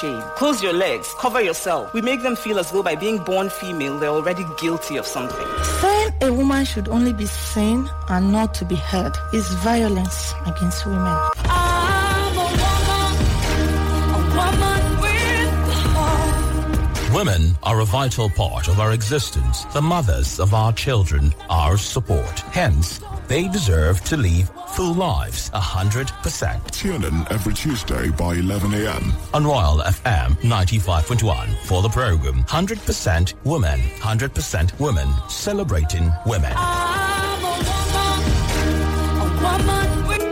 shame. Close your legs, cover yourself. We make them feel as though by being born female, they're already guilty of something. Saying a woman should only be seen and not to be heard is violence against women. I'm a woman with heart. Women are a vital part of our existence, the mothers of our children, our support. Hence, they deserve to live full lives 100%. Tune in every Tuesday by 11 a.m. on Royal FM 95.1 for the program 100% Women, 100% Women, celebrating women. I'm a woman with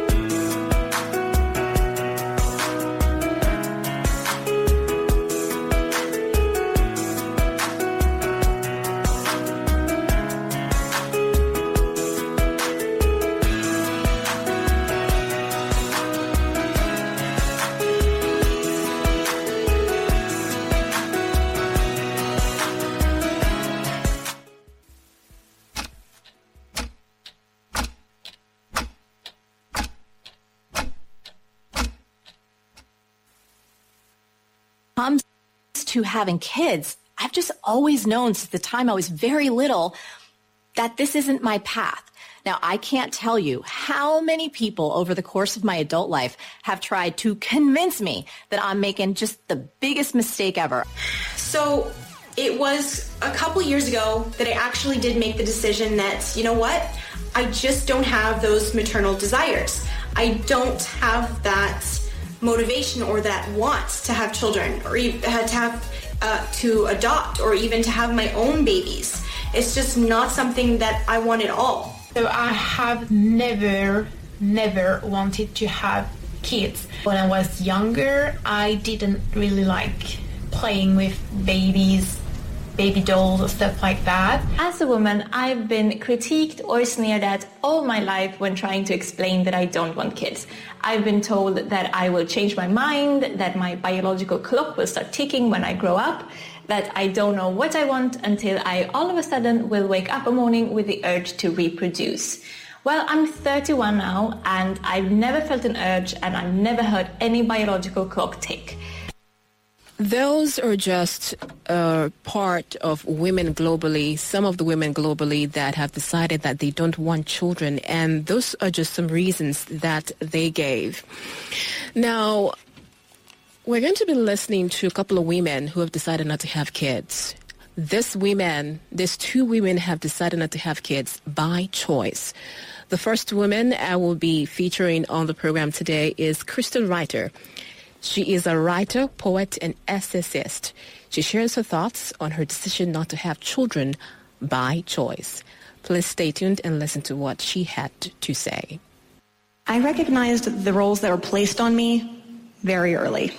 comes to having kids, I've just always known since the time I was very little that this isn't my path. Now, I can't tell you how many people over the course of my adult life have tried to convince me that I'm making just the biggest mistake ever. So it was a couple years ago that I actually did make the decision that, you know what, I just don't have those maternal desires. I don't have that motivation or that want to have children or to adopt or even to have my own babies. It's just not something that I want at all. So I have never wanted to have kids. When I was younger, I didn't really like playing with babies, baby dolls or stuff like that. As a woman, I've been critiqued or sneered at all my life when trying to explain that I don't want kids. I've been told that I will change my mind, that my biological clock will start ticking when I grow up, that I don't know what I want until I all of a sudden will wake up a morning with the urge to reproduce. Well, I'm 31 now and I've never felt an urge and I've never heard any biological clock tick. Those are just part of women globally, some of the women globally that have decided that they don't want children, and those are just some reasons that they gave. Now, we're going to be listening to a couple of women who have decided not to have kids. These two women have decided not to have kids by choice. The first woman I will be featuring on the program today is Kristen Reiter. She is a writer, poet, and essayist. She shares her thoughts on her decision not to have children by choice. Please stay tuned and listen to what she had to say. I recognized the roles that were placed on me very early.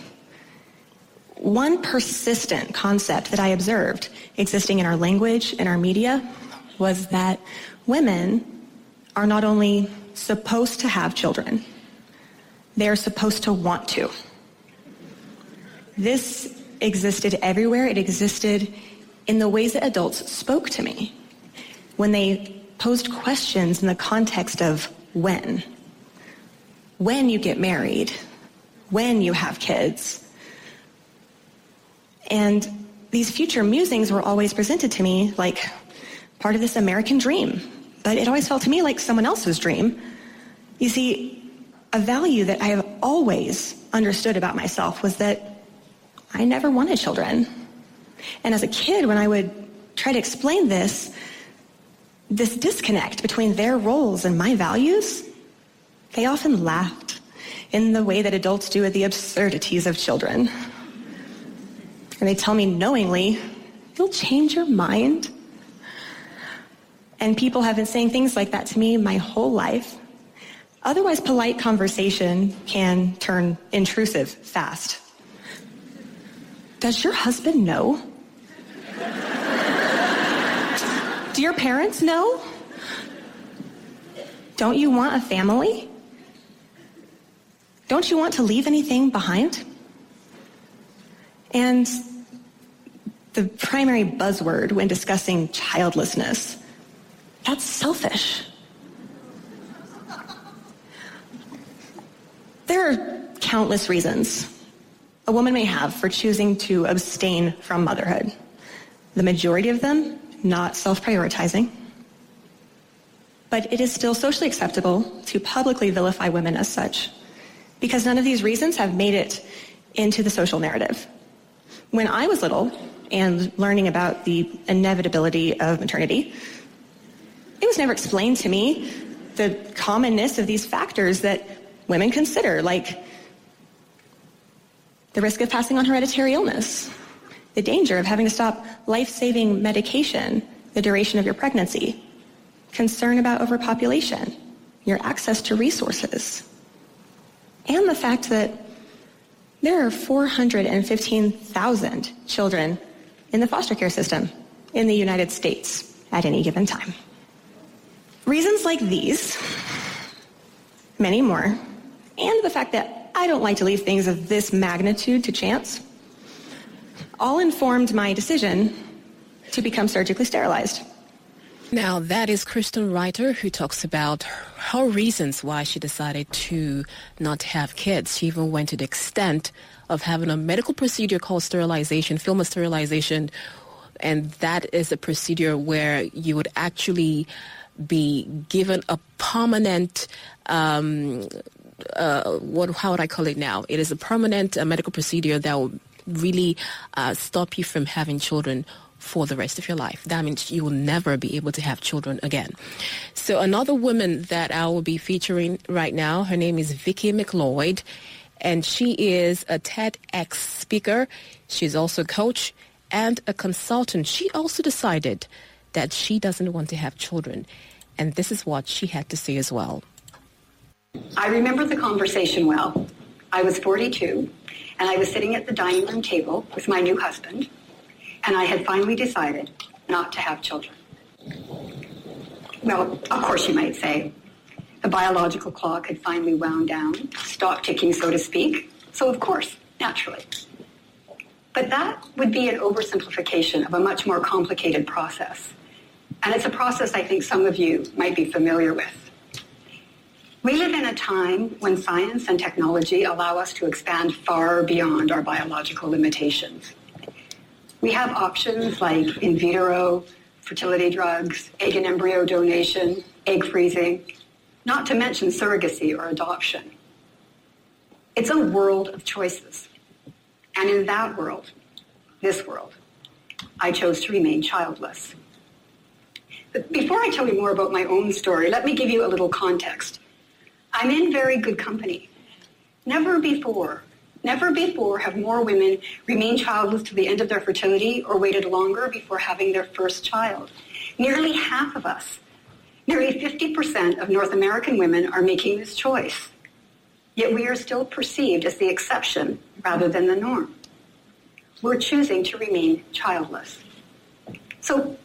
One persistent concept that I observed existing in our language and our media was that women are not only supposed to have children, they're supposed to want to. This existed everywhere. It existed in the ways that adults spoke to me when they posed questions in the context of when you get married, when you have kids. And these future musings were always presented to me like part of this American dream, but it always felt to me like someone else's dream. You see, a value that I have always understood about myself was that I never wanted children. And as a kid, when I would try to explain this disconnect between their roles and my values, they often laughed in the way that adults do at the absurdities of children. And they tell me knowingly, you'll change your mind. And people have been saying things like that to me my whole life. Otherwise, polite conversation can turn intrusive fast. Does your husband know? Do your parents know? Don't you want a family? Don't you want to leave anything behind? And the primary buzzword when discussing childlessness, that's selfish. There are countless reasons a woman may have for choosing to abstain from motherhood. The majority of them not self-prioritizing. But it is still socially acceptable to publicly vilify women as such, because none of these reasons have made it into the social narrative. When I was little and learning about the inevitability of maternity, it was never explained to me the commonness of these factors that women consider, like the risk of passing on hereditary illness, the danger of having to stop life-saving medication, the duration of your pregnancy, concern about overpopulation, your access to resources, and the fact that there are 415,000 children in the foster care system in the United States at any given time. Reasons like these, many more, and the fact that I don't like to leave things of this magnitude to chance, all informed my decision to become surgically sterilized. Now, that is Kristen Reiter, who talks about her reasons why she decided to not have kids. She even went to the extent of having a medical procedure called sterilization, film of sterilization, and that is a procedure where you would actually be given a permanent, how would I call it now? It is a permanent medical procedure that will really stop you from having children for the rest of your life. That means you will never be able to have children again. So another woman that I will be featuring right now, her name is Vicki McLeod, and she is a TEDx speaker. She's also a coach and a consultant. She also decided that she doesn't want to have children, and this is what she had to say as well. I remember the conversation well. I was 42, and I was sitting at the dining room table with my new husband, and I had finally decided not to have children. Well, of course you might say, the biological clock had finally wound down, stopped ticking, so to speak, so of course, naturally. But that would be an oversimplification of a much more complicated process. And it's a process I think some of you might be familiar with. We live in a time when science and technology allow us to expand far beyond our biological limitations. We have options like in vitro, fertility drugs, egg and embryo donation, egg freezing, not to mention surrogacy or adoption. It's a world of choices. And in that world, this world, I chose to remain childless. But before I tell you more about my own story, let me give you a little context. I'm in very good company. Never before have more women remained childless to the end of their fertility or waited longer before having their first child. Nearly half of us, nearly 50% of North American women are making this choice. Yet we are still perceived as the exception rather than the norm. We're choosing to remain childless. So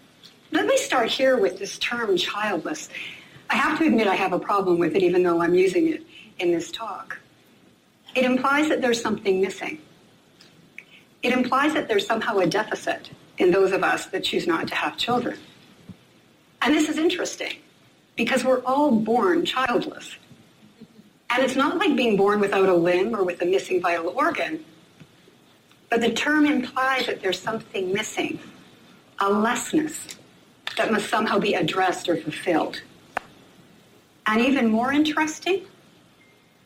let me start here with this term childless. I have to admit I have a problem with it, even though I'm using it in this talk. It implies that there's something missing. It implies that there's somehow a deficit in those of us that choose not to have children. And this is interesting because we're all born childless. And it's not like being born without a limb or with a missing vital organ, but the term implies that there's something missing, a lessness that must somehow be addressed or fulfilled. And even more interesting,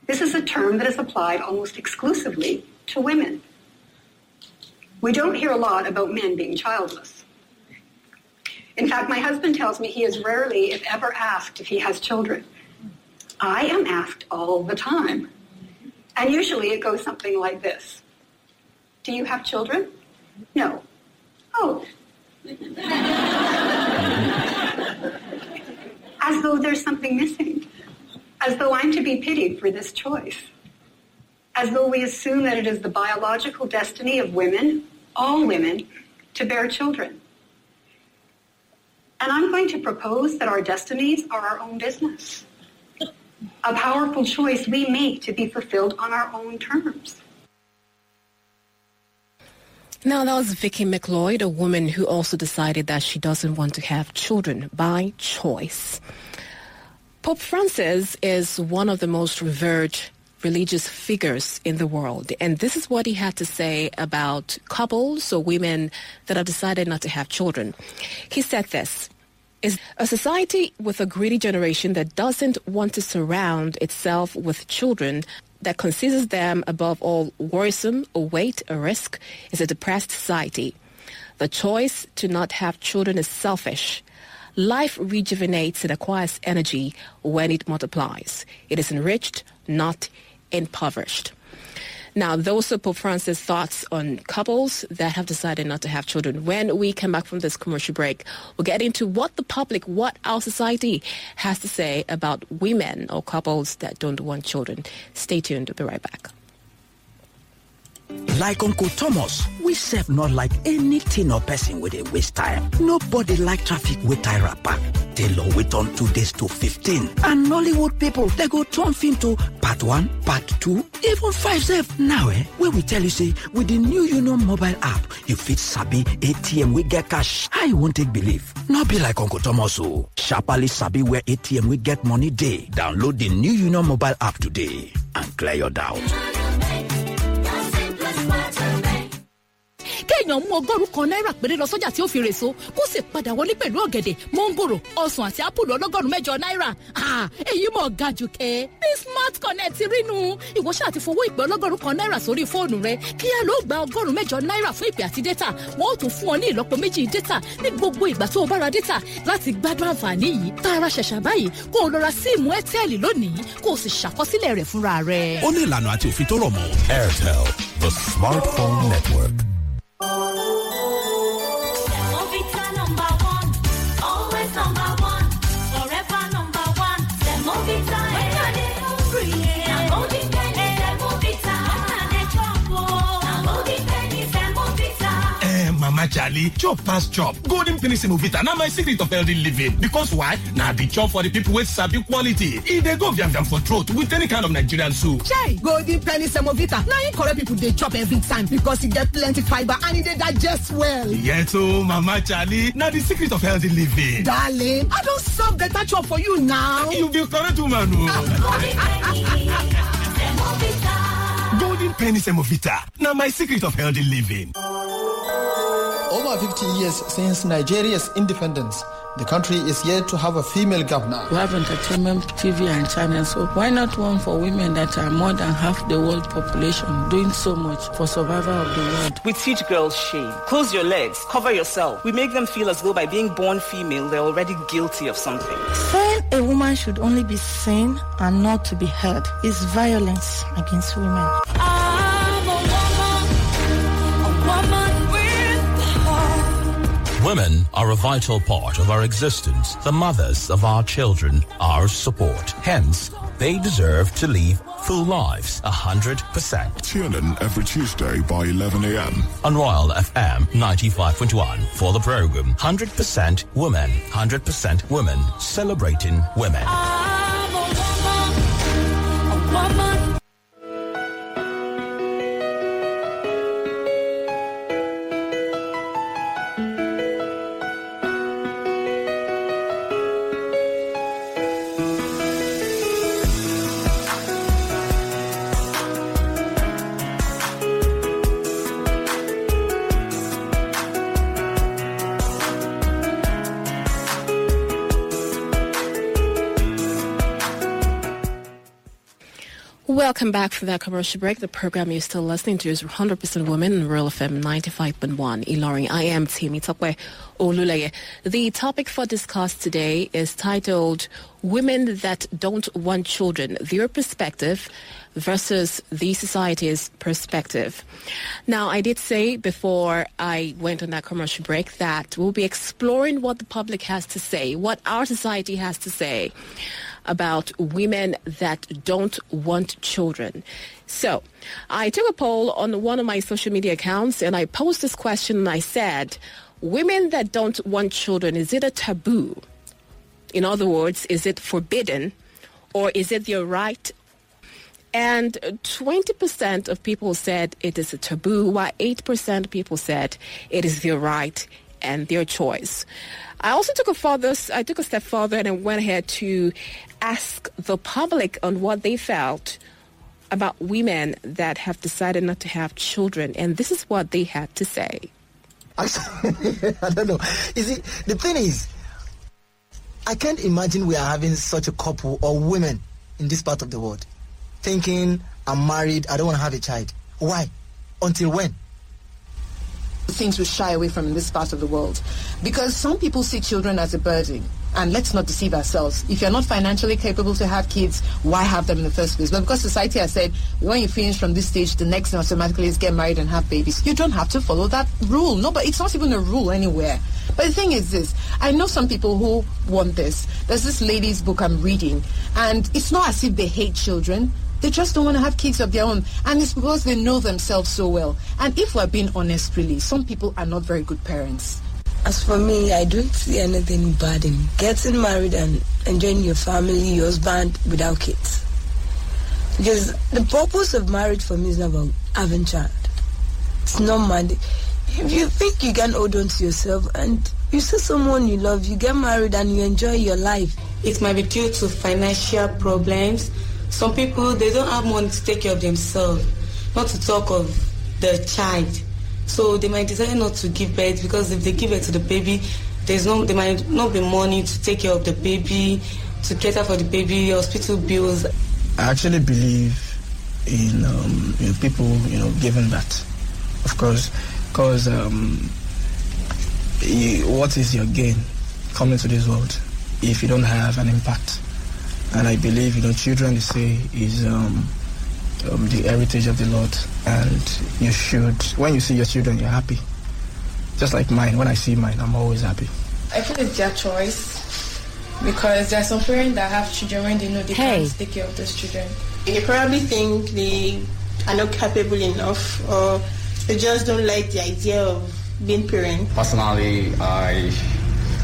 this is a term that is applied almost exclusively to women. We don't hear a lot about men being childless. In fact, my husband tells me he is rarely, if ever, asked if he has children. I am asked all the time. And usually it goes something like this. Do you have children? No. Oh. As though there's something missing. As though I'm to be pitied for this choice. As though we assume that it is the biological destiny of women, all women, to bear children. And I'm going to propose that our destinies are our own business. A powerful choice we make to be fulfilled on our own terms. Now, that was Vicki McLeod, a woman who also decided that she doesn't want to have children by choice. Pope Francis is one of the most revered religious figures in the world. And this is what he had to say about couples or women that have decided not to have children. He said this: is a society with a greedy generation that doesn't want to surround itself with children, that considers them above all worrisome, a weight, a risk, is a depressed society. The choice to not have children is selfish. Life rejuvenates and acquires energy when it multiplies. It is enriched, not impoverished. Now, those are Pope Francis' thoughts on couples that have decided not to have children. When we come back from this commercial break, we'll get into what the public, what our society has to say about women or couples that don't want children. Stay tuned. We'll be right back. Like Uncle Thomas, we serve not like anything or person with a waste time. Nobody like traffic with tire back. Taylor wait on 2 days to 15. And Nollywood people, they go turn film to part 1, part 2, even 5 sef. Now, where we tell you say, with the new Union mobile app, you fit sabi ATM we get cash. How you won't take believe? Not be like Uncle Thomas, oh. Sharply sabi where ATM we get money day. Download the new Union mobile app today and clear your doubt. kéèyàn mú $100 péré lọ sọ́jà tí ó fi rèso kó sì padà wọlé pẹ̀lú ọ̀gẹ̀dẹ̀ mọ́ngòrò ọsàn àti ápùlù $108. Èyí mọ̀ ga jù kẹ́. Bí Smart Connect rínú ìwọ ṣáà ti fowó ìpè $100 sórí fóònù rẹ kíá ló gba $8 fún ìpè àti data. Wọ́n ó tún fún ọ ní ìlọ́po méjì data ní gbogbo ìgbà tó o bá ra data láti gbádùn àǹfààní yìí. Tààrà ṣẹ̀ṣà báyìí kó o lọ ra síìmù Airtel lónìí kó o sì ṣàkọsílẹ̀ rẹ̀ fúnra rẹ̀. Ó ní ìlànà àti òfin tó rọ̀ mọ́. Airtel, the smartphone network. Mama Charlie, chop pass chop. Golden penny semovita. Now my secret of healthy living. Because why? Now the chop for the people with sabi quality. If they go viam for throat with any kind of Nigerian soup. Chai, Golden penny semovita. Now you correct people they chop every time because you get plenty fiber and they digest well. Yes, oh, Mama Charlie. Now the secret of healthy living. Darling, I don't solve better chop for you now. You be correct woman. Golden penny semovita. Now my secret of healthy living. Over 50 years since Nigeria's independence, the country is yet to have a female governor. We have entertainment, TV and channels, so why not one for women that are more than half the world population, doing so much for survival of the world? We teach girls shame. Close your legs, cover yourself. We make them feel as though by being born female, they're already guilty of something. Saying a woman should only be seen and not to be heard is violence against women. Women are a vital part of our existence, the mothers of our children, our support. Hence, they deserve to live full lives, 100%. Tune in every Tuesday by 11 a.m. on Royal FM 95.1 for the program 100% Women, 100% Women, celebrating women. I'm a woman. Welcome back from that commercial break. The program you're still listening to is 100% Women in Real FM 95.1 Ilorin. I am Temitope Oluleye. The topic for discuss today is titled Women That Don't Want Children, Their Perspective versus the Society's Perspective. Now, I did say before I went on that commercial break that we'll be exploring what the public has to say, what our society has to say about women that don't want children. So I took a poll on one of my social media accounts and I posed this question and I said, women that don't want children, is it a taboo? In other words, is it forbidden or is it their right? And 20% of people said it is a taboo, while 8% of people said it is their right and their choice. I also took a step further and I went ahead to ask the public on what they felt about women that have decided not to have children, and this is what they had to say. I don't know. You see, the thing is, I can't imagine we are having such a couple or women in this part of the world thinking, I'm married, I don't want to have a child. Why? Until when? Things we shy away from in this part of the world, because some people see children as a burden. And let's not deceive ourselves. If you're not financially capable to have kids, why have them in the first place? But because society has said, when you finish from this stage, the next thing automatically is get married and have babies. You don't have to follow that rule. No, but it's not even a rule anywhere. But the thing is this, I know some people who want this. There's this lady's book I'm reading, and it's not as if they hate children. They just don't want to have kids of their own. And it's because they know themselves so well. And if we're being honest, really, some people are not very good parents. As for me, I don't see anything bad in getting married and enjoying your family, your husband, without kids. Because the purpose of marriage for me is not about having a child. It's not money. If you think you can hold on to yourself and you see someone you love, you get married and you enjoy your life. It might be due to financial problems. Some people, they don't have money to take care of themselves, not to talk of the child. So they might decide not to give birth, because if they give birth to the baby, there might not be money to take care of the baby, to cater for the baby, hospital bills. I actually believe in people giving that, of course, because what is your gain coming to this world if you don't have an impact? And I believe children, they say, is the heritage of the Lord, and you should, when you see your children, you're happy. Just like mine, when I see mine, I'm always happy. I feel it's their choice, because there are some parents that have children when they know they can't take care of those children. They probably think they are not capable enough, or they just don't like the idea of being parents. Personally,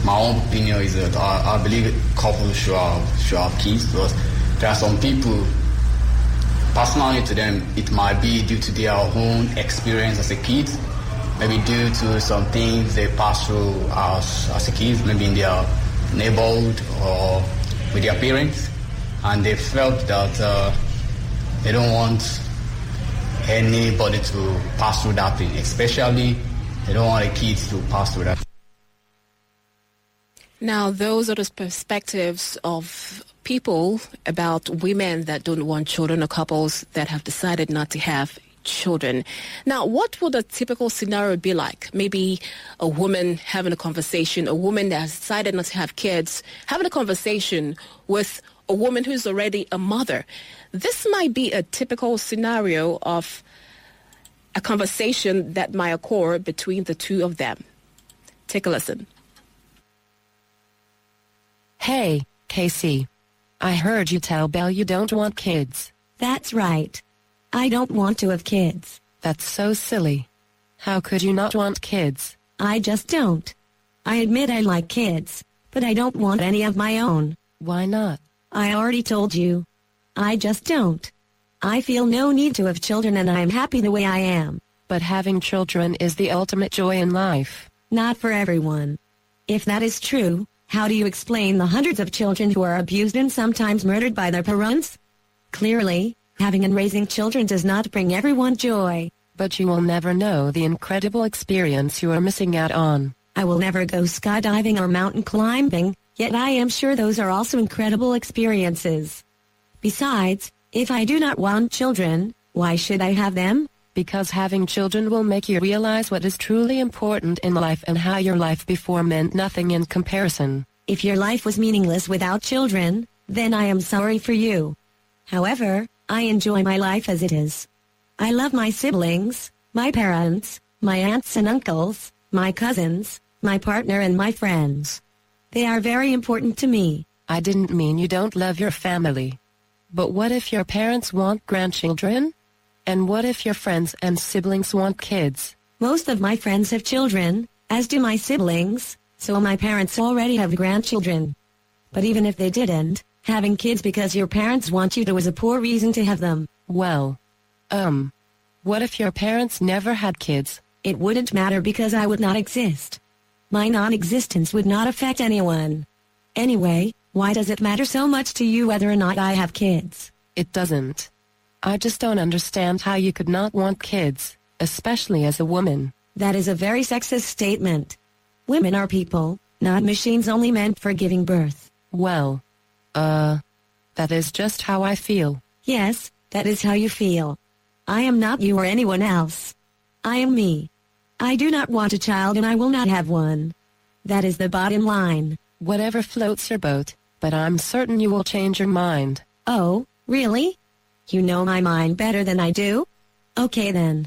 my own opinion is that I believe couples should have kids, because there are some people, personally to them, it might be due to their own experience as a kid, maybe due to some things they pass through as a kid, maybe in their neighborhood or with their parents, and they felt that they don't want anybody to pass through that thing, especially they don't want the kids to pass through that. Now, those are the perspectives of people about women that don't want children, or couples that have decided not to have children. Now, what would a typical scenario be like? Maybe a woman having a conversation, a woman that has decided not to have kids, having a conversation with a woman who's already a mother. This might be a typical scenario of a conversation that might occur between the two of them. Take a listen. Hey, Casey. I heard you tell Belle you don't want kids. That's right. I don't want to have kids. That's so silly. How could you not want kids? I just don't. I admit I like kids, but I don't want any of my own. Why not? I already told you. I just don't. I feel no need to have children, and I'm happy the way I am. But having children is the ultimate joy in life. Not for everyone. If that is true, how do you explain the hundreds of children who are abused and sometimes murdered by their parents? Clearly, having and raising children does not bring everyone joy. But you will never know the incredible experience you are missing out on. I will never go skydiving or mountain climbing, yet I am sure those are also incredible experiences. Besides, if I do not want children, why should I have them? Because having children will make you realize what is truly important in life and how your life before meant nothing in comparison. If your life was meaningless without children, then I am sorry for you. However, I enjoy my life as it is. I love my siblings, my parents, my aunts and uncles, my cousins, my partner and my friends. They are very important to me. I didn't mean you don't love your family. But what if your parents want grandchildren? And what if your friends and siblings want kids? Most of my friends have children, as do my siblings, so my parents already have grandchildren. But even if they didn't, having kids because your parents want you to is a poor reason to have them. Well, what if your parents never had kids? It wouldn't matter because I would not exist. My non-existence would not affect anyone. Anyway, why does it matter so much to you whether or not I have kids? It doesn't. I just don't understand how you could not want kids, especially as a woman. That is a very sexist statement. Women are people, not machines only meant for giving birth. Well, that is just how I feel. Yes, that is how you feel. I am not you or anyone else. I am me. I do not want a child and I will not have one. That is the bottom line. Whatever floats your boat, but I'm certain you will change your mind. Oh, really? You know my mind better than I do? Okay then.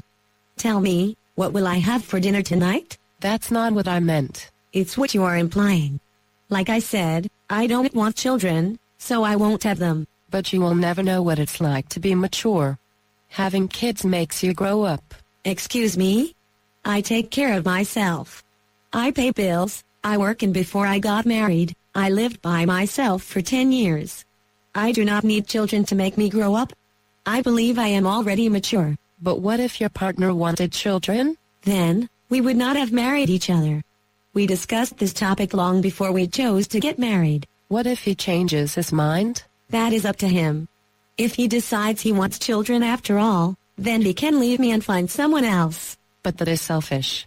Tell me, what will I have for dinner tonight? That's not what I meant. It's what you are implying. Like I said, I don't want children, so I won't have them. But you will never know what it's like to be mature. Having kids makes you grow up. Excuse me? I take care of myself. I pay bills, I work, and before I got married, I lived by myself for 10 years. I do not need children to make me grow up. I believe I am already mature. But what if your partner wanted children? Then, we would not have married each other. We discussed this topic long before we chose to get married. What if he changes his mind? That is up to him. If he decides he wants children after all, then he can leave me and find someone else. But that is selfish.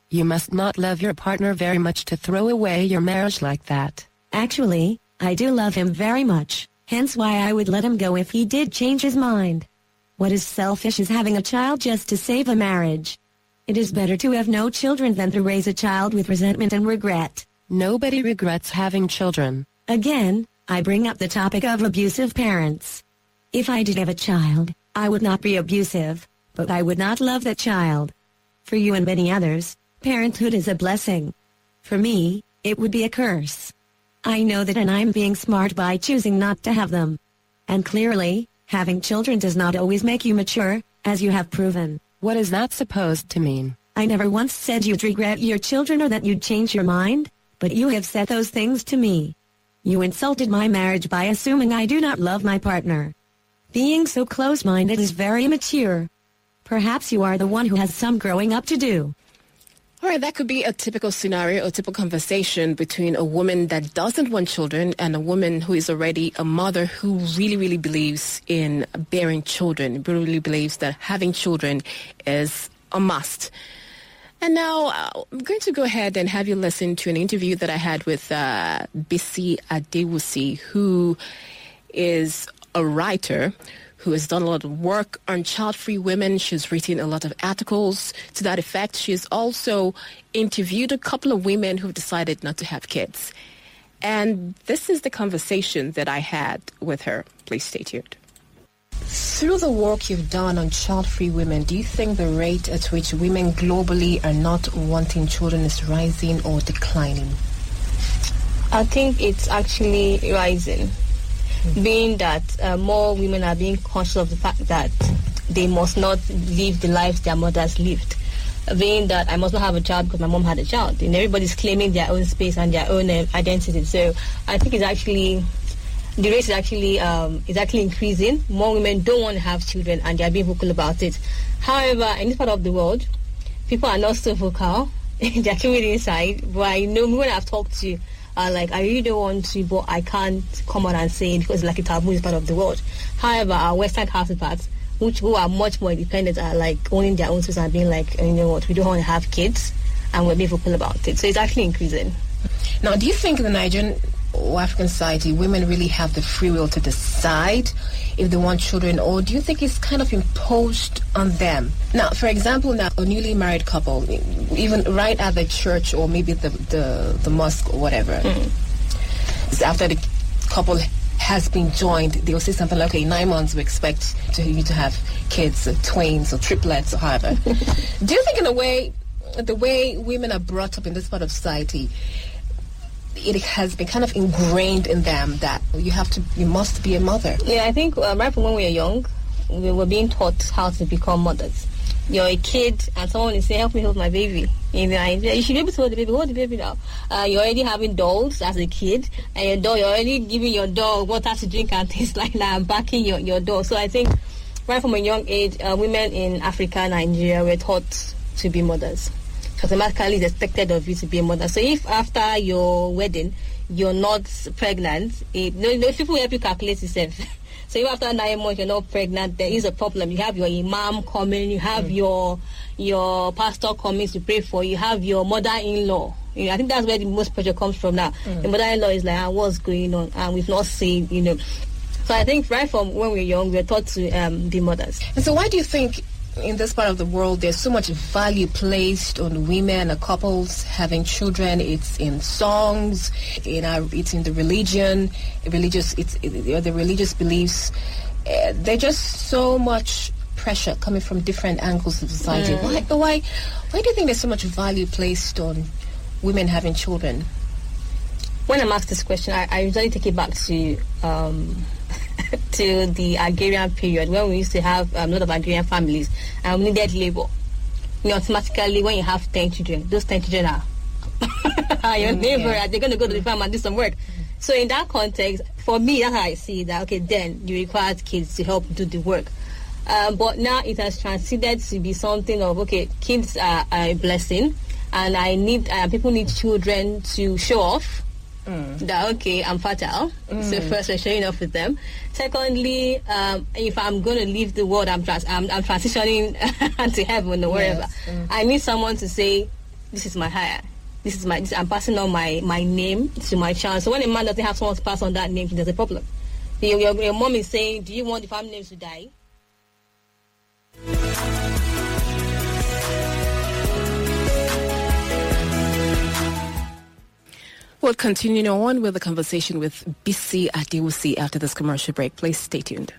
You must not love your partner very much to throw away your marriage like that. Actually, I do love him very much, hence why I would let him go if he did change his mind. What is selfish is having a child just to save a marriage. It is better to have no children than to raise a child with resentment and regret. Nobody regrets having children. Again, I bring up the topic of abusive parents. If I did have a child, I would not be abusive, but I would not love that child. For you and many others, parenthood is a blessing. For me, it would be a curse. I know that, and I'm being smart by choosing not to have them. And clearly, having children does not always make you mature, as you have proven. What is that supposed to mean? I never once said you'd regret your children or that you'd change your mind, but you have said those things to me. You insulted my marriage by assuming I do not love my partner. Being so close-minded is very immature. Perhaps you are the one who has some growing up to do. All right, that could be a typical scenario, a typical conversation between a woman that doesn't want children and a woman who is already a mother who really, really believes in bearing children, really believes that having children is a must. And now I'm going to go ahead and have you listen to an interview that I had with Bisi Adewusi, who is a writer who has done a lot of work on child-free women. She's written a lot of articles to that effect. She's also interviewed a couple of women who've decided not to have kids. And this is the conversation that I had with her. Please stay tuned. Through the work you've done on child-free women, do you think the rate at which women globally are not wanting children is rising or declining? I think it's actually rising. Being that more women are being conscious of the fact that they must not live the lives their mothers lived. Being that I must not have a child because my mom had a child. And everybody's claiming their own space and their own identity. So I think the rate is actually increasing. More women don't want to have children and they are being vocal about it. However, in this part of the world, people are not so vocal. They are keeping it inside. But I know when I've talked to I really don't want to, but I can't come out and say it because it's like a taboo in part of the world. However, our Western counterparts, who are much more independent, are like owning their own space and being like, you know what, we don't want to have kids, and we're being vocal about it. So it's actually increasing. Now, do you think in the Nigerian or African society, women really have the free will to decide if they want children, or do you think it's kind of imposed on them? Now, for example, a newly married couple, even right at the church or maybe the mosque or whatever, after the couple has been joined, they'll say something like, okay, 9 months we expect you to have kids, twins or triplets or however. Do you think in a way, the way women are brought up in this part of society, it has been kind of ingrained in them that you must be a mother? Yeah, I think right from when we were young, we were being taught how to become mothers. You're a kid and someone will say, help me hold my baby. You should be able to hold the baby now. You're already having dolls as a kid, and you're already giving your dog water to drink and things like that, and backing your dog. So I think right from a young age, women in Africa, Nigeria were taught to be mothers. Automatically it's expected of you to be a mother. So if after your wedding you're not pregnant, people help you calculate yourself. So if after 9 months you're not pregnant, there is a problem. You have your imam coming, you have your pastor coming to pray for you, you have your mother-in-law. I think that's where the most pressure comes from now. The mother-in-law is like, what's going on? And we've not seen, So I think right from when we're young, we're taught to be mothers. And so why do you think in this part of the world there's so much value placed on women and couples having children? It's in songs, it's in the religion, the religious beliefs. There's just so much pressure coming from different angles of society. Why do you think there's so much value placed on women having children? When I'm asked this question, I usually take it back to to the agrarian period when we used to have a lot of agrarian families and we needed labor. Automatically, when you have 10 children, those 10 children are your neighbor. They're going to go to the farm and do some work. So in that context, for me, that's how I see that. Okay, then you require kids to help do the work. But now it has transited to be something of, okay, kids are a blessing, and people need children to show off that, okay, I'm fertile. So first, we're showing off with them. Secondly, if I'm going to leave the world, I'm transitioning to heaven or wherever. I need someone to say, this is my hire. I'm passing on my name to my child. So when a man doesn't have someone to pass on that name, there's a problem. Your mom is saying, do you want the family names to die? We'll continue on with the conversation with Bisi Adewusi after this commercial break. Please stay tuned.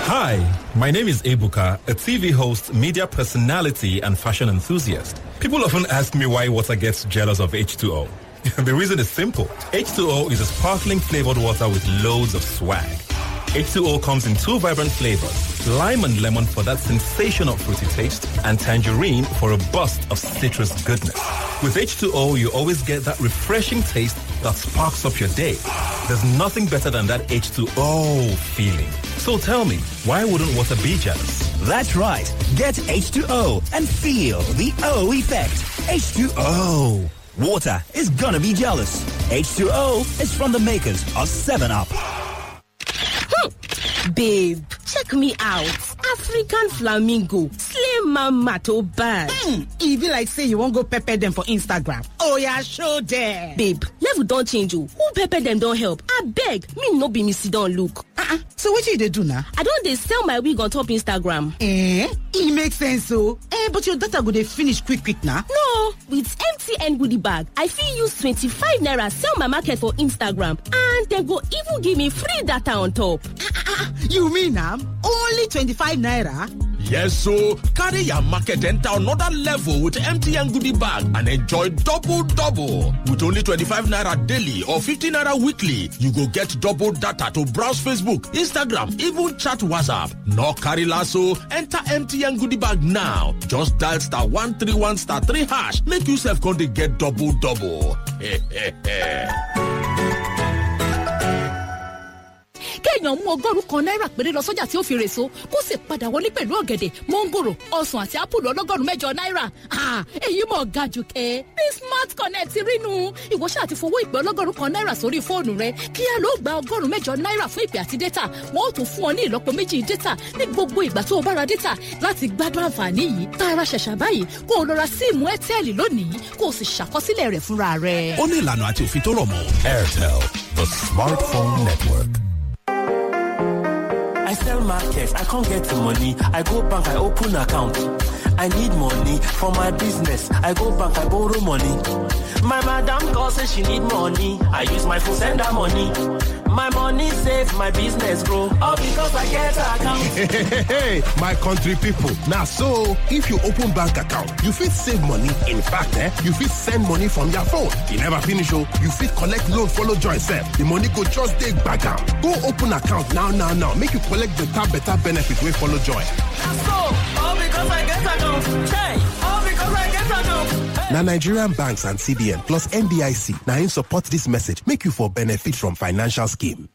Hi, my name is Ebuka, a TV host, media personality, and fashion enthusiast. People often ask me why water gets jealous of H2O. The reason is simple. H2O is a sparkling flavored water with loads of swag. H2O comes in 2 vibrant flavors, lime and lemon for that sensational fruity taste, and tangerine for a burst of citrus goodness. With H2O, you always get that refreshing taste that sparks up your day. There's nothing better than that H2O feeling. So tell me, why wouldn't water be jealous? That's right. Get H2O and feel the O effect. H2O. Water is gonna be jealous. H2O is from the makers of 7-Up. Babe, check me out. African flamingo. Slim mama to bad. E be like say you won't go pepper them for Instagram. Oh yeah, show them. Babe, level don't change you. Who pepper them don't help? I beg, me no be missy don't look. So what you they do now? I don't they sell my wig on top Instagram. It makes sense so. But your data go they finish quick now. No, with MTN goodie bag, I feel use 25 naira sell my market for Instagram and they go even give me free data on top. You mean only 25 naira? Yes, so carry your market enter another level with MTN goodie bag and enjoy double. With only 25 naira daily or 50 naira weekly, you go get double data to browse Facebook, Instagram, even chat WhatsApp. No carry lasso, enter MTN goodie bag now. Just dial *131*3 hash. Make yourself come to get double. kéèyàn mú $100 péré lọ sọ́jà tí ó fi rèso kó sì padà wọlé pẹ̀lú ọ̀gẹ̀dẹ̀ mọ́ngòrò ọsàn àti ápùlù $100 èyí mọ̀ ga jù kẹ́ bí smart connect rínú ìwọ ṣáà ti fowó ìpè $100 sórí fóònù rẹ kíá ló gba $100 fún ìpè àti data wọ́n ó tún fún ọ ní ìlọ́po méjì data ní gbogbo ìgbà tó o bá ra data láti gbádùn àǹfààní yìí tààrà ṣẹ̀ṣà báyìí kó o lọ ra síìmù Airtel lónìí kó o sì ṣàkọsílẹ̀ rẹ̀ fúnra rẹ̀. ó ní ìlànà àti òfin tó rọ̀ mọ́. Airtel, the smartphone network. I sell market, I can't get the money. I go bank, I open account. I need money for my business. I go bank, I borrow money. My madam calls says she need money. I use my phone, send her money. My money saves my business grow. All because I get an account. Hey, my country people. Now, so if you open bank account, you fit save money. In fact, you fit send money from your phone. You never finish, you fit collect loan, follow join self. The money go just take back out. Go open account now. Make you collect better benefit wey follow join. So, all because I get account. Hey, all because I get account. Now, Nigerian banks and CBN plus NDIC now in support this message. Make you for benefit from financial scheme.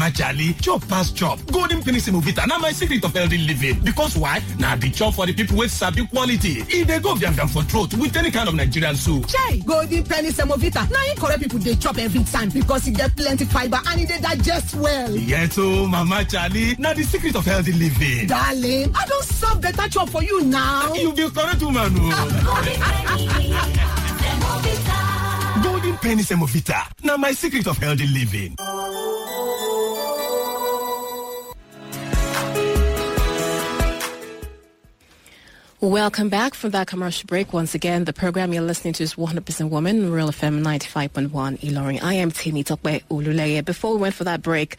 Mama Charlie, chop past chop. Golden penny semovita, now my secret of healthy living. Because why? Now the chop for the people with sabi quality. If they go jam for throat with any kind of Nigerian soup. Chai, golden penny semovita. Now you correct people they chop every time because it get plenty fiber and it digest well. Yes, oh, Mama Charlie. Now the secret of healthy living. Darling, I don't serve better chop for you now. You be correct woman. Golden penny semovita. Now my secret of healthy living. Welcome back from that commercial break. Once again, the program you're listening to is 100% Woman, Real FM 95.1 Ilorin. I am Temitope Oluleye. Before we went for that break,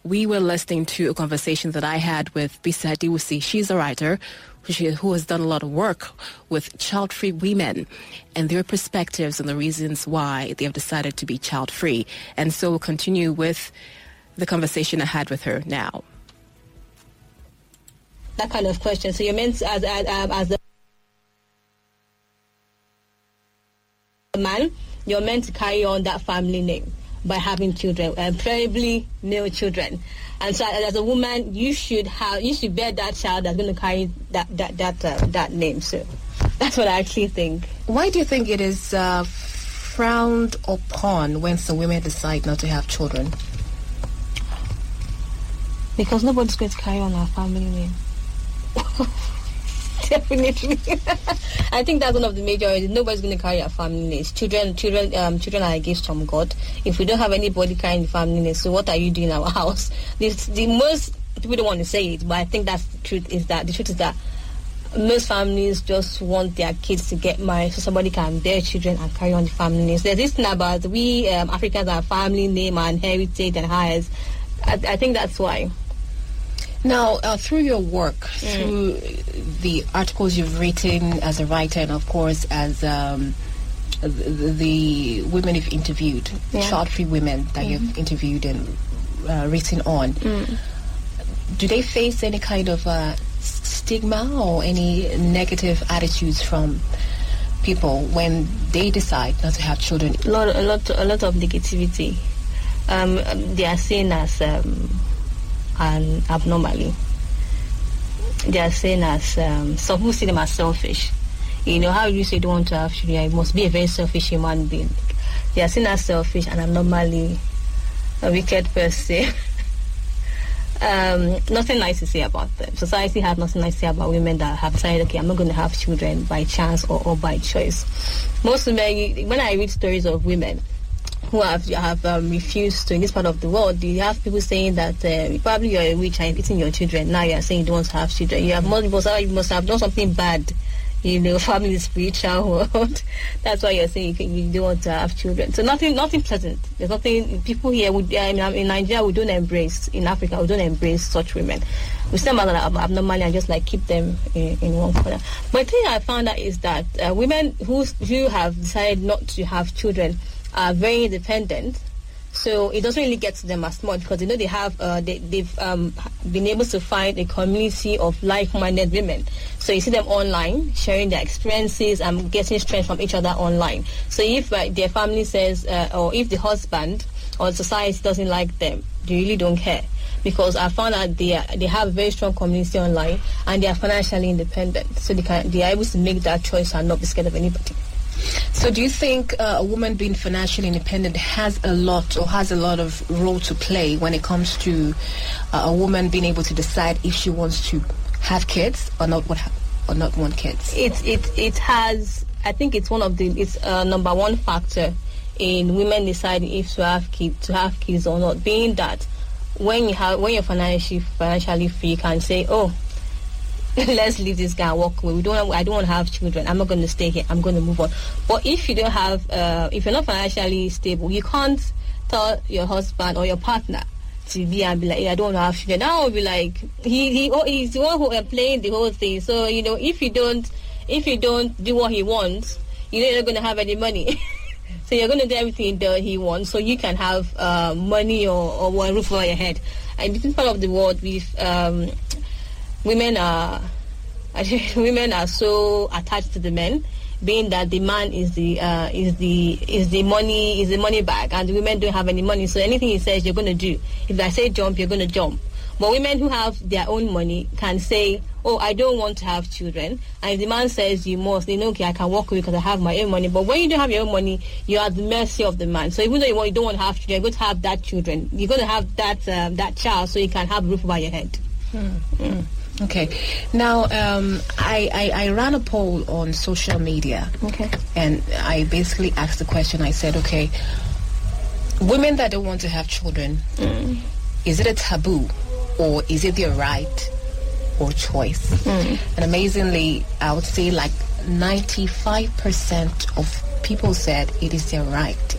we were listening to a conversation that I had with Bisa Diwusi. She's a writer who has done a lot of work with child-free women and their perspectives and the reasons why they have decided to be child-free. And so we'll continue with the conversation I had with her now. That kind of question. So you meant as a man, you're meant to carry on that family name by having children, preferably male children. And so, as a woman, you should bear that child that's going to carry that name. So that's what I actually think. Why do you think it is frowned upon when some women decide not to have children? Because nobody's going to carry on our family name. Definitely. I think that's one of the major reasons. Nobody's going to carry our family names. Children are a gift from God. If we don't have anybody carrying the family names, so what are you doing in our house? The most people don't want to say it, but I think that's the truth. The truth is that most families just want their kids to get married so somebody can bear children and carry on the family names. There's this thing about we Africans, our family name and heritage and highs. I think that's why. Now, through your work, through the articles you've written as a writer and, of course, as the women you've interviewed, child-free women that you've interviewed and written on, do they face any kind of stigma or any negative attitudes from people when they decide not to have children? A lot of negativity. They are seen as and abnormally. They are seen as some who see them as selfish. You know, how you say you don't want to have children, you must be a very selfish human being. They are seen as selfish and abnormally a wicked person. Nothing nice to say about them. Society has nothing nice to say about women that have decided, okay, I'm not going to have children by chance or by choice. Most women, when I read stories of women who have refused to in this part of the world, you have people saying that probably you're a witch and eating your children. Now you're saying you don't want to have children. You must have done something bad, you know, family, spiritual world. That's why you're saying you don't want to have children. So nothing pleasant. There's nothing. People here in Nigeria, we don't embrace. In Africa, we don't embrace such women. We see them abnormally and just like keep them in one corner. But the thing I found out is that women who have decided not to have children are very independent, so it doesn't really get to them as much because they know they have they've been able to find a community of like-minded women. So you see them online sharing their experiences and getting strength from each other online. So if their family says or if the husband or society doesn't like them, they really don't care, because I found out they have a very strong community online and they are financially independent, so they are able to make that choice and not be scared of anybody. So do you think a woman being financially independent has a lot of role to play when it comes to a woman being able to decide if she wants to have kids or not want kids? It has. I think it's number one factor in women deciding if to have kids or not. Being that when you're financially free, you can say, oh, let's leave this guy and walk away. I don't want to have children. I'm not going to stay here. I'm going to move on. But if you don't have, if you're not financially stable, you can't tell your husband or your partner to be and be like, hey, I don't want to have children. That would be like he's the one who is playing the whole thing. So you know, if you don't do what he wants, you're not going to have any money. So you're going to do everything that he wants, so you can have money or one roof over your head. And this part of the world, women are so attached to the men. being that the man is the money bag, and the women don't have any money. So anything he says, you're going to do. If I say jump, you're going to jump. But women who have their own money can say, oh, I don't want to have children. And if the man says you must, they know, okay, I can walk away because I have my own money. But when you don't have your own money, you're at the mercy of the man. So even though you don't want to have children, you're going to have that children. You're going to have that child so you can have a roof over your head. Okay. Now, I ran a poll on social media. Okay. And I basically asked the question, I said, okay, women that don't want to have children, is it a taboo? Or is it their right or choice? And amazingly, I would say like 95% of people said it is their right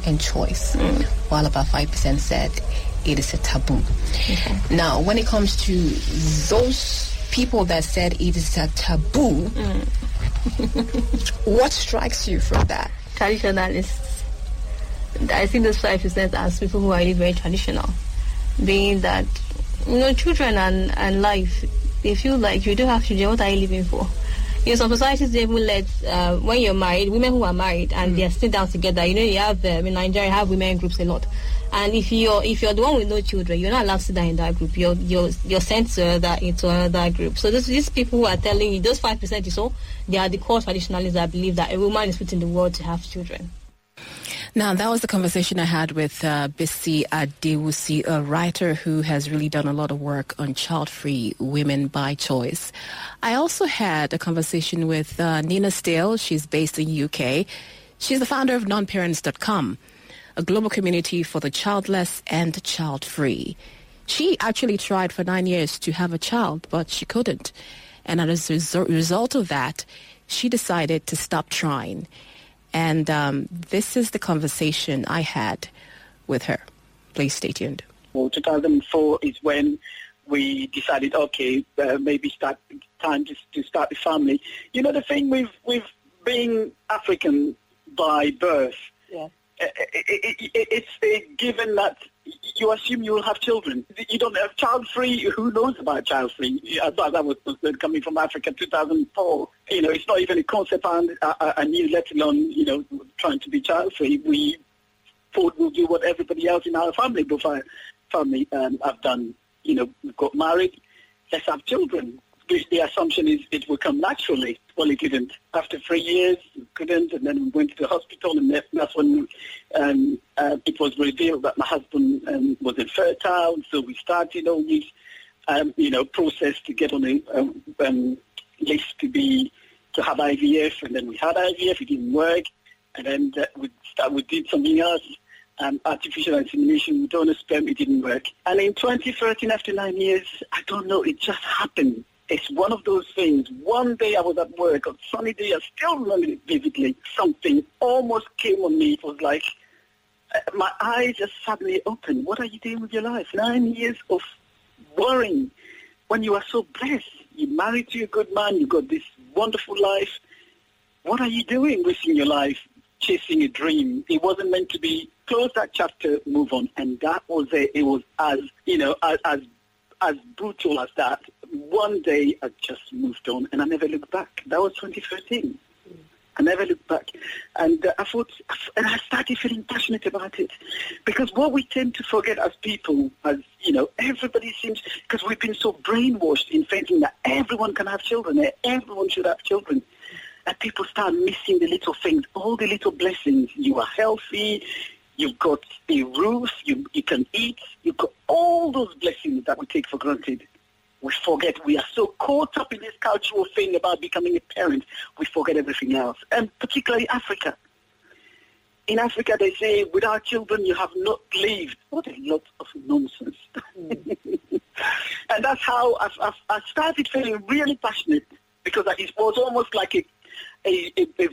and choice, while about 5% said it is a taboo. Okay. Now, when it comes to those people that said it is a taboo, what strikes you from that? Traditionalists. I think those 5% as people who are really very traditional. Being that, children and life, they feel like you do have children, what are you living for? Some societies, they even let, when you're married, women who are married and they're still down together, you have, in Nigeria, you have women groups a lot. And if you're the one with no children, you're not allowed to sit down in that group. You're sent into another group. So these people who are telling you, those 5% you saw, they are the core traditionalists that believe that a woman is put in the world to have children. Now, that was the conversation I had with Bisi Adewusi, a writer who has really done a lot of work on child-free women by choice. I also had a conversation with Nina Steele. She's based in the UK. She's the founder of nonparents.com, a global community for the childless and child-free. She actually tried for 9 years to have a child, but she couldn't. And as a result of that, she decided to stop trying. And this is the conversation I had with her. Please stay tuned. Well, 2004 is when we decided, okay, maybe time to start a family. The thing with being African by birth, it's a given that you assume you will have children. You don't have child-free. Who knows about child-free? I thought that was coming from Africa 2004. It's not even a concept I knew, let alone, trying to be child-free. We thought we'll do what everybody else in our family have done. We got married, let's have children. The assumption is it will come naturally. Well, it didn't. After 3 years, we couldn't, and then we went to the hospital, and that's when it was revealed that my husband was infertile. So we started all this, process to get on a list to have IVF, and then we had IVF. It didn't work, and then we did something else. Artificial insemination with donor sperm, it didn't work. And in 2013, after 9 years, I don't know, it just happened. It's one of those things. One day I was at work, on sunny day, I still remember it vividly. Something almost came on me. It was like my eyes just suddenly opened. What are you doing with your life? 9 years of worrying when you are so blessed. You're married to a good man. You got this wonderful life. What are you doing wasting your life chasing a dream? It wasn't meant to be. Close that chapter, move on. And that was it. It was as brutal as that. One day I just moved on and I never looked back. That was 2013. I never looked back. And I started feeling passionate about it. Because what we tend to forget as people, everybody seems, because we've been so brainwashed in thinking that everyone can have children, that everyone should have children. And people start missing the little things, all the little blessings. You are healthy, you've got a roof, you can eat, you've got all those blessings that we take for granted. We forget. We are so caught up in this cultural thing about becoming a parent, we forget everything else, and particularly Africa. In Africa, they say, without children, you have not lived. What a lot of nonsense. And that's how I started feeling really passionate, because it was almost like a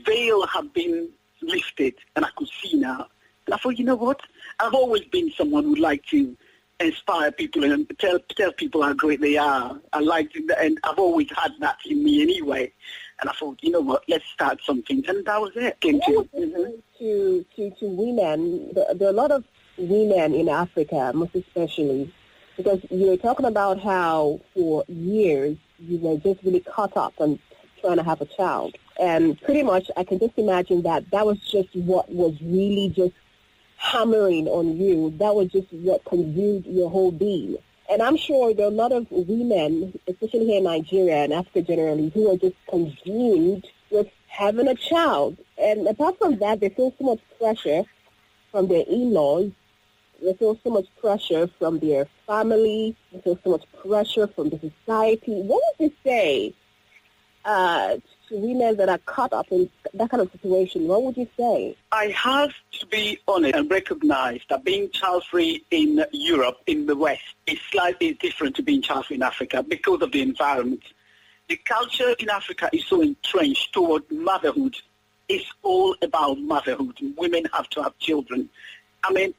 veil had been lifted, and I could see now. And I thought, you know what? I've always been someone who liked to inspire people and tell people how great they are. I liked it, and I've always had that in me anyway. And I thought, you know what? Let's start something, and that was it. To women, there are a lot of women in Africa, most especially, because you were talking about how for years you were just really caught up on trying to have a child. And pretty much I can just imagine that was just what was really just hammering on you. That was just what consumed your whole being. And I'm sure there are a lot of women, especially here in Nigeria and Africa generally, who are just consumed with having a child. And apart from that, they feel so much pressure from their in-laws. They feel so much pressure from their family. They feel so much pressure from the society. What would you say to women that are caught up in that kind of situation? What would you say? I have to be honest and recognize that being child-free in Europe, in the West, is slightly different to being child-free in Africa because of the environment. The culture in Africa is so entrenched toward motherhood. It's all about motherhood. Women have to have children. I mean,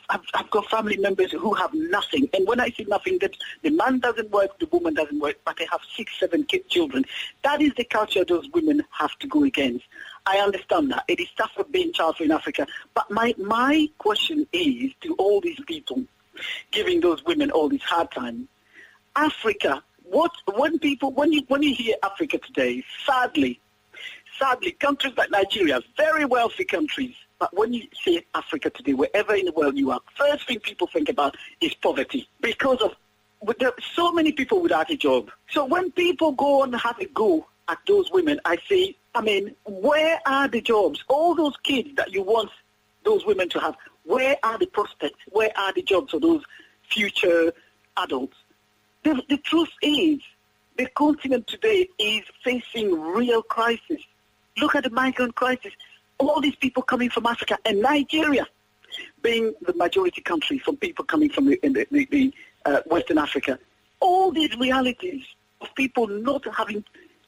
I've got family members who have nothing. And when I say nothing, that the man doesn't work, the woman doesn't work, but they have 6, 7 children. That is the culture those women have to go against. I understand that. It is tougher being child-free in Africa. But my question is to all these people giving those women all this hard time. Africa, when you hear Africa today, sadly, countries like Nigeria, very wealthy countries, but when you say Africa today, wherever in the world you are, first thing people think about is poverty because there are so many people without a job. So when people go and have a go at those women, I say, where are the jobs? All those kids that you want those women to have, where are the prospects? Where are the jobs for those future adults? The truth is, the continent today is facing real crisis. Look at the migrant crisis. All these people coming from Africa and Nigeria being the majority country from people coming from the Western Africa. All these realities of people not having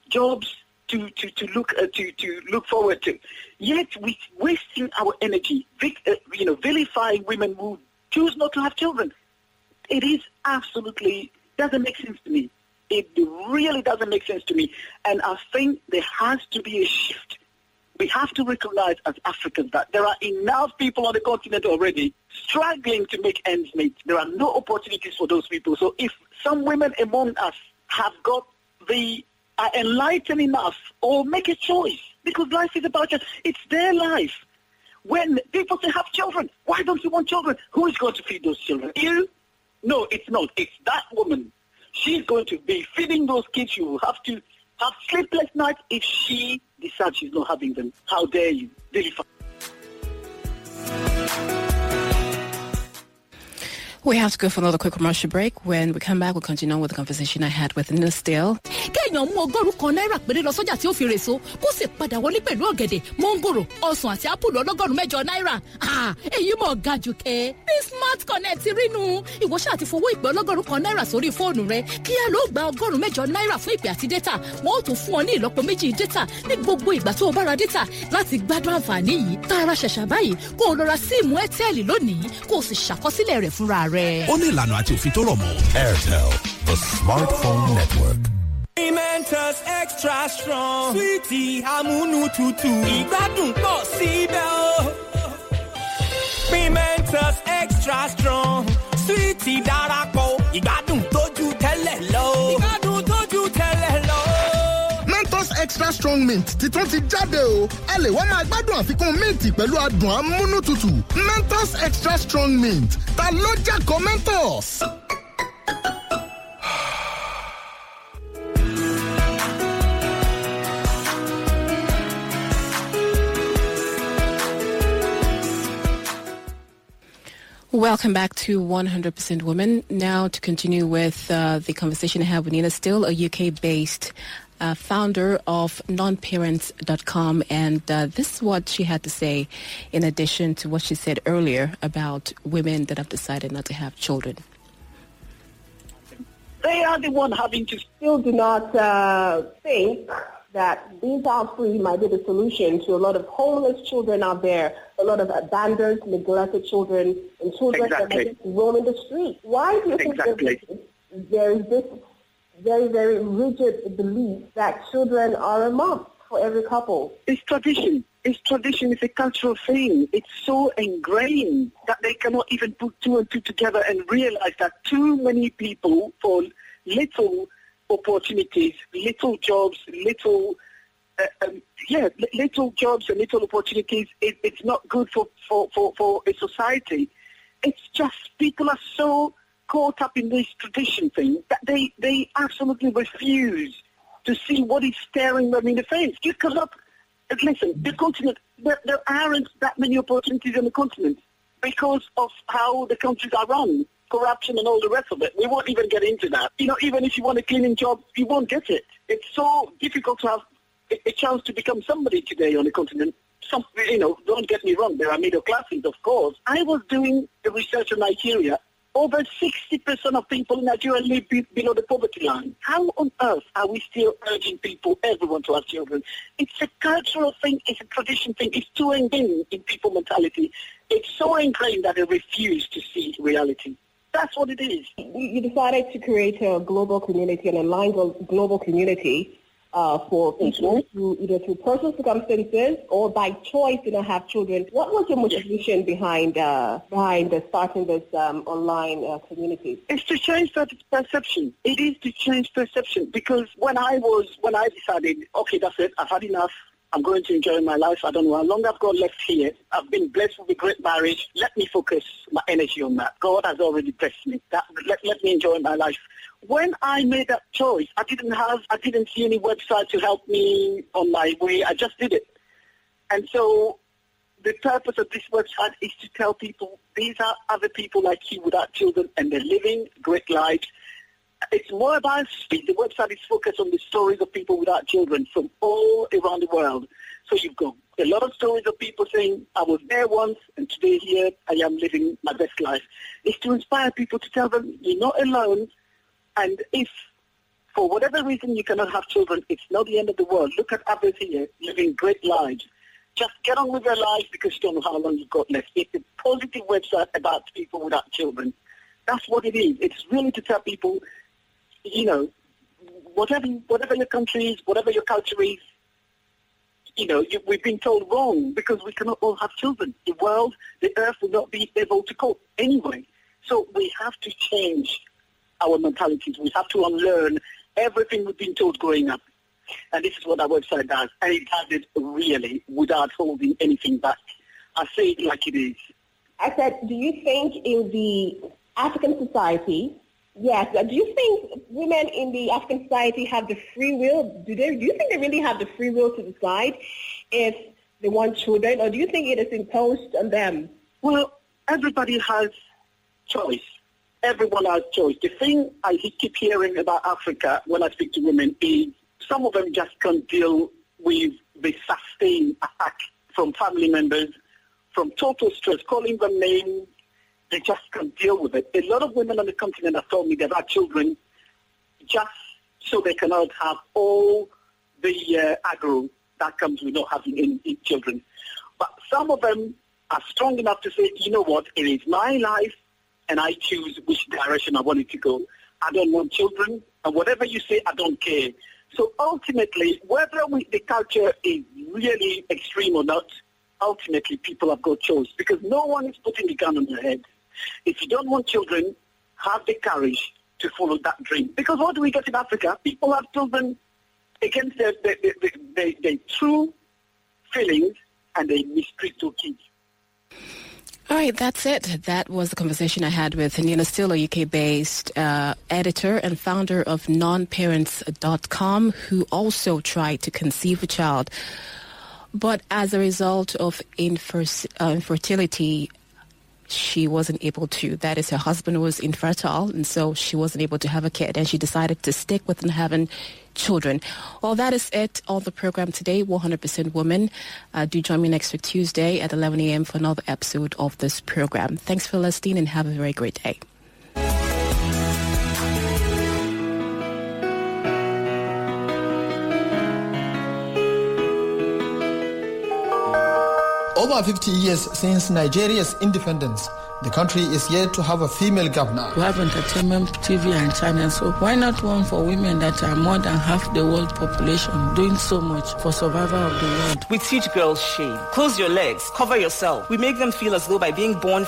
jobs to look forward to. Yet we're wasting our energy, vilifying women who choose not to have children. It is absolutely doesn't make sense to me. It really doesn't make sense to me. And I think there has to be a shift. We have to recognize as Africans that there are enough people on the continent already struggling to make ends meet. There are no opportunities for those people. So if some women among us have got are enlightened enough or make a choice, because life is about it's their life. When people say have children, why don't you want children? Who is going to feed those children? You? No, it's not. It's that woman. She's going to be feeding those kids. She will have to have sleepless nights if she decides she's not having them. How dare you? Vilify. We have to go for another quick commercial break. When we come back, we'll continue on with the conversation I had with Nina Steele. kéèyàn mú ọgọ́rùn kan náírà péré lọ sọ́jà tí ó fi rèso kó sì padà wọlé pẹ̀lú ọ̀gẹ̀dẹ̀ mọ́ngòrò ọsàn àti ápùlù ọlọ́gọ́rùn mẹ́jọ náírà èyí mọ̀ ga jù kẹ́ bí smart connect rínú ìwọ ṣáà ti fowó ìpè ọlọ́gọ́rùn kan náírà sórí fóònù rẹ kíá ló gba ọgọ́rùn mẹ́jọ náírà fún ìpè àti data wọ́n ó tún fún ọ ní ìlọ́po méjì data ní gbogbo ìgbà tó o bá ra data láti gbádùn àǹfààní yìí tààrà ṣẹ̀ṣà báyìí kó o lọ ra síìmù Airtel lónìí kó o sì ṣàkọsílẹ̀ rẹ̀ fúnra rẹ̀. ó ní ìlànà àti òfin tó rọ̀ mọ́. Airtel, the smartphone network. Mentos extra strong. Sweetie amunu tutu. Ìgbádùn pọ̀ síbẹ̀ o. Mentos extra strong. Sweetie darapọ̀. Ìgbádùn tójú tẹ́lẹ̀ lọ. Ìgbádùn tójú tẹ́lẹ̀ lọ. Mentos extra strong mint titun ti jáde o. Ẹ lè wá máa gbádùn àfikún mint pẹ̀lú adùn amúnútutù. Mentos extra strong mint. Ta ló jẹ́kọ̀ọ́ Mentos? Welcome back to 100% Women. Now to continue with the conversation I have with Nina Steele, a UK-based founder of nonparents.com. And this is what she had to say in addition to what she said earlier about women that have decided not to have children. They are the one having to still do not think that being child-free might be the solution to a lot of homeless children out there, a lot of abandoned, neglected children, and children that are just roaming the street. Why do you think there is this very, very rigid belief that children are a must for every couple? It's tradition. It's tradition. It's a cultural thing. It's so ingrained that they cannot even put two and two together and realize that too many people for little opportunities, little jobs, little jobs and little opportunities. It's not good for a society. It's just people are so caught up in this tradition thing that they absolutely refuse to see what is staring them in the face. Because listen, the continent, there aren't that many opportunities on the continent because of how the countries are run, corruption and all the rest of it. We won't even get into that. Even if you want a cleaning job, you won't get it. It's so difficult to have a chance to become somebody today on the continent. Don't get me wrong, there are middle classes, of course. I was doing a research in Nigeria. Over 60% of people in Nigeria live below the poverty line. How on earth are we still urging everyone to have children? It's a cultural thing, it's a tradition thing, it's too ingrained in people mentality. It's so ingrained that they refuse to see reality. That's what it is. You decided to create a global community, an online global community for people who either through personal circumstances or by choice do not have children. What was your motivation behind starting this online community? It's to change that perception. It is to change perception because when I decided, okay, that's it, I've had enough. I'm going to enjoy my life. I don't know how long I've got left here. I've been blessed with a great marriage. Let me focus my energy on that. God has already blessed me. Let me enjoy my life. When I made that choice, I didn't see any website to help me on my way. I just did it. And so the purpose of this website is to tell people these are other people like you without children and they're living great lives. It's more about speed. The website is focused on the stories of people without children from all around the world. So you've got a lot of stories of people saying, I was there once and today here I am living my best life. It's to inspire people to tell them you're not alone. And if for whatever reason you cannot have children, it's not the end of the world. Look at others here living great lives. Just get on with your life because you don't know how long you've got left. It's a positive website about people without children. That's what it is. It's really to tell people, whatever your country is, whatever your culture is, we've been told wrong because we cannot all have children. The earth will not be able to cope anyway. So we have to change our mentalities. We have to unlearn everything we've been told growing up. And this is what our website does. And it does it really without holding anything back. I say it like it is. I said, do you think in the African society, yes, do you think women in the African society have the free will? Do you think they really have the free will to decide if they want children, or do you think it is imposed on them? Well, everybody has choice. Everyone has choice. The thing I keep hearing about Africa when I speak to women is some of them just can't deal with the sustained attack from family members, from total stress, calling them names. They just can't deal with it. A lot of women on the continent have told me they've had children just so they cannot have all the aggro that comes with not having any children. But some of them are strong enough to say, you know what, it is my life and I choose which direction I want it to go. I don't want children, and whatever you say, I don't care. So ultimately, whether the culture is really extreme or not, ultimately people have got choice because no one is putting the gun on your head. If you don't want children, have the courage to follow that dream. Because what do we get in Africa? People have children against their true feelings and they mistreat their kids. All right, that's it. That was the conversation I had with Nina Steele, a UK-based editor and founder of nonparents.com, who also tried to conceive a child. But as a result of infertility, she wasn't able to. That is, her husband was infertile, and so she wasn't able to have a kid, and she decided to stick with having children. Well, that is it on the program today, 100% Women. Do join me next week, Tuesday at 11 a.m. for another episode of this program. Thanks for listening and have a very great day. Over 50 years since Nigeria's independence, the country is yet to have a female governor. We have entertainment, TV and channels, so why not one for women that are more than half the world population, doing so much for survival of the world? We teach girls shame. Close your legs, cover yourself. We make them feel as though by being born